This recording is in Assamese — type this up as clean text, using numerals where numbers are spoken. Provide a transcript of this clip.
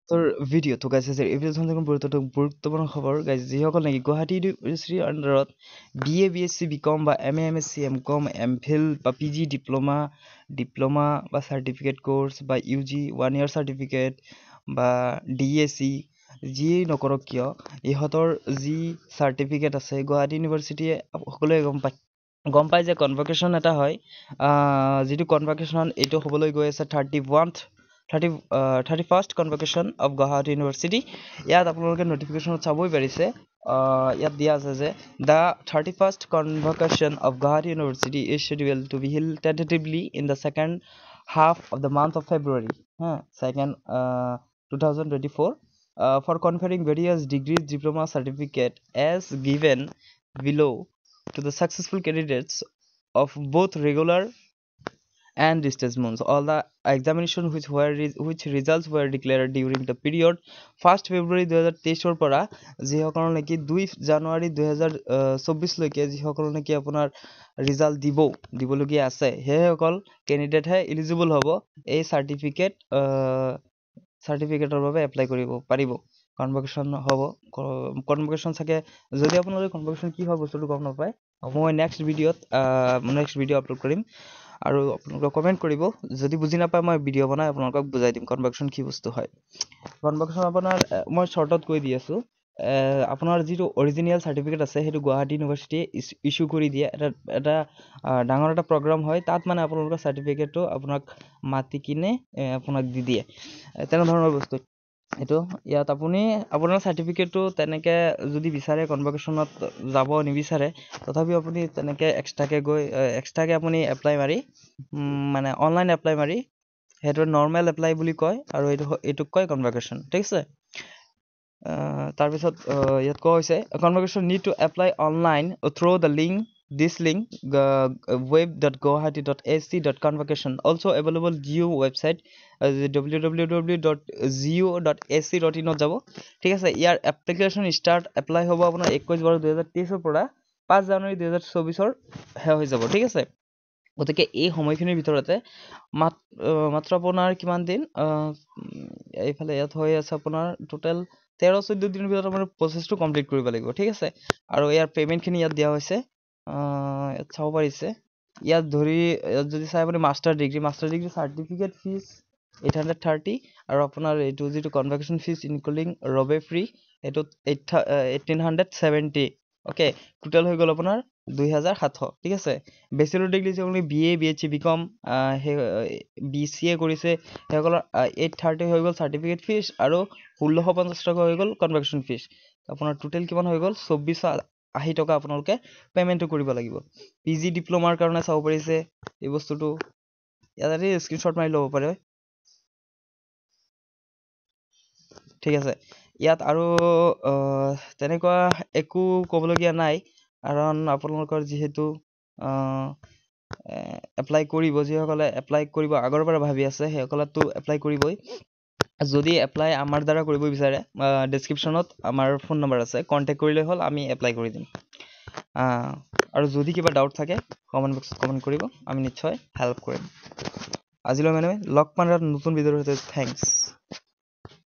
তোৰ ভিডিঅ' তো গাইছে যে এই ভিডিঅ'খন গুৰুত্বপূৰ্ণ খবৰ গাইছে যিসকল নেকি গুৱাহাটী ইউনিভাৰ্চিটিৰ আণ্ডাৰত BA BSc BCom বা MA MSc MCom MPhil বা PG ডিপ্ল'মা বা চাৰ্টিফিকেট কোৰ্চ বা UG 1 year চাৰ্টিফিকেট বা DAC যিয়েই নকৰক কিয় ইহঁতৰ যি চাৰ্টিফিকেট আছে গুৱাহাটী ইউনিভাৰ্চিটিয়ে সকলোৱে গম পায় যে কনভকেশ্যন এটা হয় যিটো কনভকেশ্যন এইটো হ'বলৈ গৈ আছে 31st convocation of Guwahati University ইয়াত আপোনালোকে নোটিফিকেশ্যনত চাবই পাৰিছে ইয়াত দিয়া আছে যে the 31st convocation of Guwahati University is scheduled to be held tentatively in the second half of the month of February second 2024 for conferring various degrees diploma certificate as given below to the successful candidates of both regular and distance months. All the examination which results were declared during the period 1st February 2023 পৰা যিসকল নেকি 2 জানুৱাৰী 2024 লৈকে যিসকল নেকি আপোনাৰ ৰিজাল্ট দিবলগীয়া আছে সেইসকল কেণ্ডিডেট হে এলিজিবল হ'ব এই চাৰ্টিফিকেটৰ বাবে এপ্লাই কৰিব পাৰিব কনভকেশ্যন হ'ব কনভকেশ্যন চাগে যদি আপোনালোকে কনভকেশ্যন কি হয় বস্তুটো গম নাপায় মই নেক্সট ভিডিঅ' আপলোড কৰিম আৰু আপোনালোকে কমেণ্ট কৰিব যদি বুজি নাপায় মই ভিডিঅ' বনাই আপোনালোকক বুজাই দিম কনভকেশ্যন কি বস্তু হয় কনভকেশ্যন আপোনাৰ মই শ্বৰ্টত কৈ দি আছোঁ আপোনাৰ যিটো অৰিজিনেল চাৰ্টিফিকেট আছে সেইটো গুৱাহাটী ইউনিভাৰ্চিটিয়ে ইছ্যু কৰি দিয়ে এটা ডাঙৰ এটা প্ৰগ্ৰাম হয় তাত মানে আপোনালোকৰ চাৰ্টিফিকেটটো আপোনাক মাতি কিনে আপোনাক দি দিয়ে তেনেধৰণৰ বস্তু এইটো ইয়াত আপুনি আপোনাৰ চাৰ্টিফিকেটটো তেনেকে যদি বিচাৰে কনভকেশ্যনত যাব নিবিচাৰে তথাপিও আপুনি তেনেকে এক্সট্ৰাকে আপুনি এপ্লাই মাৰি মানে অনলাইন এপ্লাই মাৰি সেইটো নৰ্মেল এপ্লাই বুলি কয় আৰু এইটোক কয় কনভকেশ্যন ঠিক আছে তাৰপিছত ইয়াত কোৱা হৈছে কনভকেশ্যন need to apply online through the link web.guwahati.ac.convocation also available GU website www.geo.ac.in যাব ঠিক আছে ইয়াৰ এপ্লিকেশ্যন এপ্লাই হ'ব আপোনাৰ 21/12/2023 পৰা 5 জানুৱাৰী 2024 শেষ হৈ যাব ঠিক আছে গতিকে এই সময়খিনিৰ ভিতৰতে মাত্ৰ আপোনাৰ কিমান দিন এইফালে ইয়াত হৈ আছে আপোনাৰ টোটেল 13-14 দিনৰ ভিতৰত আপোনাৰ প্ৰচেছটো কমপ্লিট কৰিব লাগিব ঠিক আছে আৰু ইয়াৰ পে'মেণ্টখিনি ইয়াত দিয়া হৈছে ইয়াত চাব পাৰিছে ইয়াত যদি চাই আপুনি মাষ্টাৰ ডিগ্ৰী চাৰ্টিফিকেট ফিজ 830 আৰু আপোনাৰ এইটো যিটো কনভকেশ্যন ফিজ ইনক্লুডিং ৰবে ফ্ৰী এইটো 1870 অ'কে টোটেল হৈ গ'ল আপোনাৰ 2700 ঠিক আছে বেচেলৰ ডিগ্ৰী যিসকলে BA BSc BCom BCA কৰিছে সেইসকলৰ 830 হৈ গ'ল চাৰ্টিফিকেট ফিজ আৰু 1650 টকা হৈ গ'ল কনভকেশ্যন ফিজ আপোনাৰ টোটেল কিমান হৈ গ'ল 2480 টকা আপোনালোকে পে'মেণ্টটো কৰিব লাগিব PG ডিপ্ল'মাৰ কাৰণে চাব পাৰিছে এই বস্তুটো ইয়াতে স্ক্ৰীনশ্বট মাৰি ল'ব পাৰে ঠিক আছে ইয়াত আৰু তেনেকুৱা একো ক'বলগীয়া নাই কাৰণ আপোনালোকৰ যিহেতু এপ্লাই কৰিব যিসকলে এপ্লাই কৰিব আগৰ পৰা ভাবি আছে সেইসকলেতো এপ্লাই কৰিবই যদি এপ্লাই আমাৰ দ্বাৰা কৰিব বিচাৰে ডেছক্ৰিপশ্যনত আমাৰ ফোন নম্বৰ আছে কণ্টেক্ট কৰিলে হ'ল আমি এপ্লাই কৰি দিম আৰু যদি কিবা ডাউট থাকে কমেণ্ট বক্সত কমেণ্ট কৰিব আমি নিশ্চয় হেল্প কৰিম আজিলৈ মানে লগ পাম নতুন ভিডিঅ'ৰ সৈতে থেংকছ